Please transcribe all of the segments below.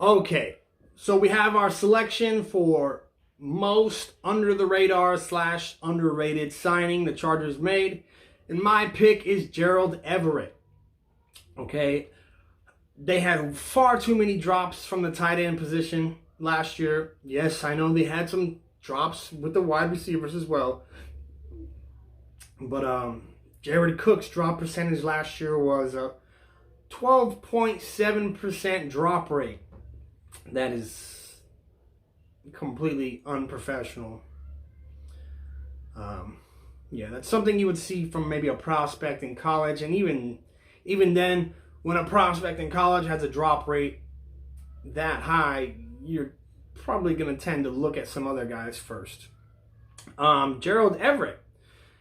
Okay, so we have our selection for most under the radar / underrated signing the Chargers made. And my pick is Gerald Everett. Okay, they had far too many drops from the tight end position last year. Yes, I know they had some drops with the wide receivers as well. But Jared Cook's drop percentage last year was a 12.7% drop rate. That is completely unprofessional. Yeah, that's something you would see from maybe a prospect in college, and even then, when a prospect in college has a drop rate that high, you're probably going to tend to look at some other guys first. Gerald Everett,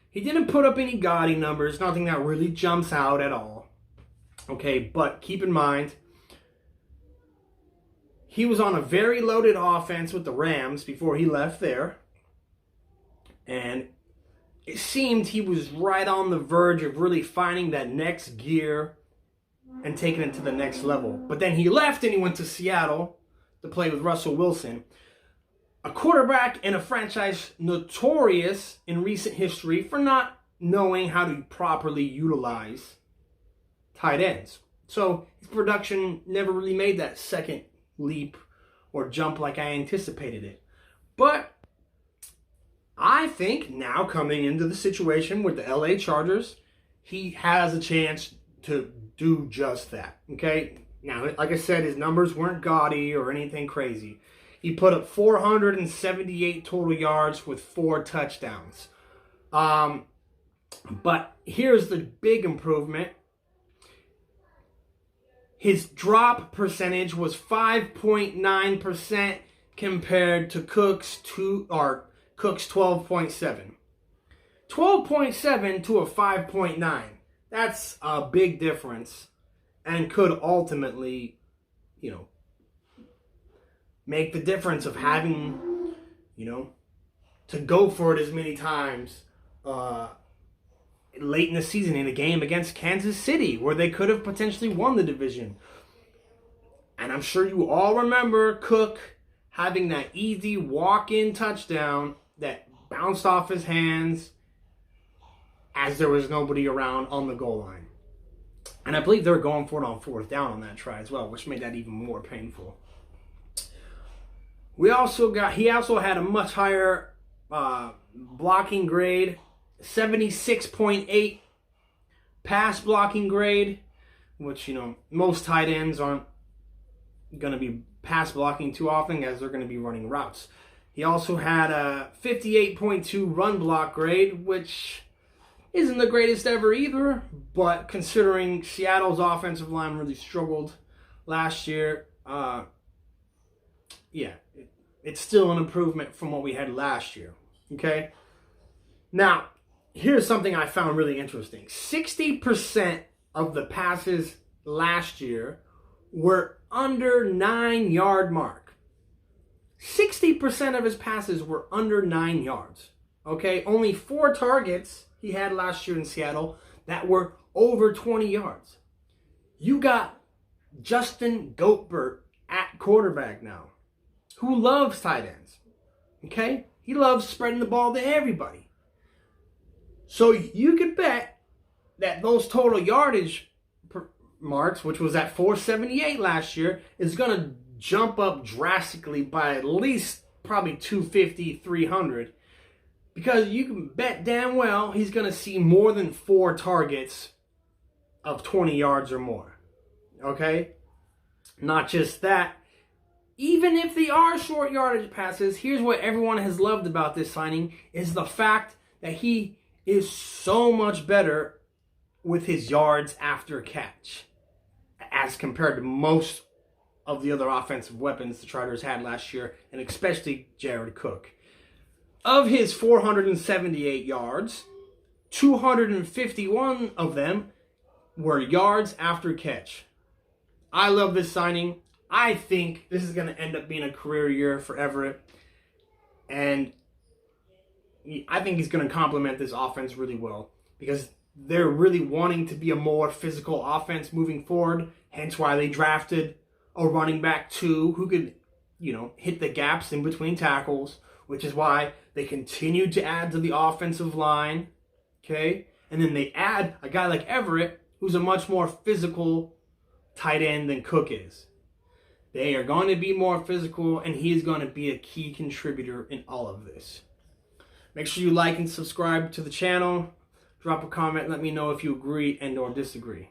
he didn't put up any gaudy numbers, nothing that really jumps out at all. Okay, but keep in mind, he was on a very loaded offense with the Rams before he left there. And it seemed he was right on the verge of really finding that next gear and taking it to the next level. But then he left and he went to Seattle to play with Russell Wilson, a quarterback and a franchise notorious in recent history for not knowing how to properly utilize tight ends. So his production never really made that second leap or jump like I anticipated it. But I think now coming into the situation with the LA Chargers, he has a chance to do just that. Okay? Now, like I said, his numbers weren't gaudy or anything crazy. He put up 478 total yards with 4 touchdowns. But here's the big improvement. His drop percentage was 5.9% compared to Cook's 12.7. 12.7 to a 5.9. That's a big difference and could ultimately, make the difference of having, to go for it as many times late in the season in a game against Kansas City where they could have potentially won the division. And I'm sure you all remember Cook having that easy walk-in touchdown that bounced off his hands as there was nobody around on the goal line. And I believe they were going for it on 4th down on that try as well, which made that even more painful. He also had a much higher blocking grade, 76.8 pass blocking grade, which, most tight ends aren't going to be pass blocking too often as they're going to be running routes. He also had a 58.2 run block grade, which isn't the greatest ever either, but considering Seattle's offensive line really struggled last year, it's still an improvement from what we had last year, okay? Now, here's something I found really interesting. 60% of the passes last year were under 9-yard mark. 60% of his passes were under 9 yards, okay? Only 4 targets he had last year in Seattle that were over 20 yards. You got Justin Goatbert at quarterback now, who loves tight ends, okay? He loves spreading the ball to everybody. So you could bet that those total yardage marks, which was at 478 last year, is going to jump up drastically by at least probably 250, 300. Because you can bet damn well he's going to see more than 4 targets of 20 yards or more. Okay? Not just that. Even if they are short yardage passes, here's what everyone has loved about this signing is the fact that he is so much better with his yards after catch as compared to most of the other offensive weapons the Chargers had last year, and especially Jared Cook. Of his 478 yards, 251 of them were yards after catch. I love this signing. I think this is going to end up being a career year for Everett. And I think he's going to complement this offense really well because they're really wanting to be a more physical offense moving forward. Hence why they drafted a running back too who could, hit the gaps in between tackles, which is why they continue to add to the offensive line. Okay? And then they add a guy like Everett, who's a much more physical tight end than Cook is. They are going to be more physical, and he is going to be a key contributor in all of this. Make sure you like and subscribe to the channel. Drop a comment. Let me know if you agree and or disagree.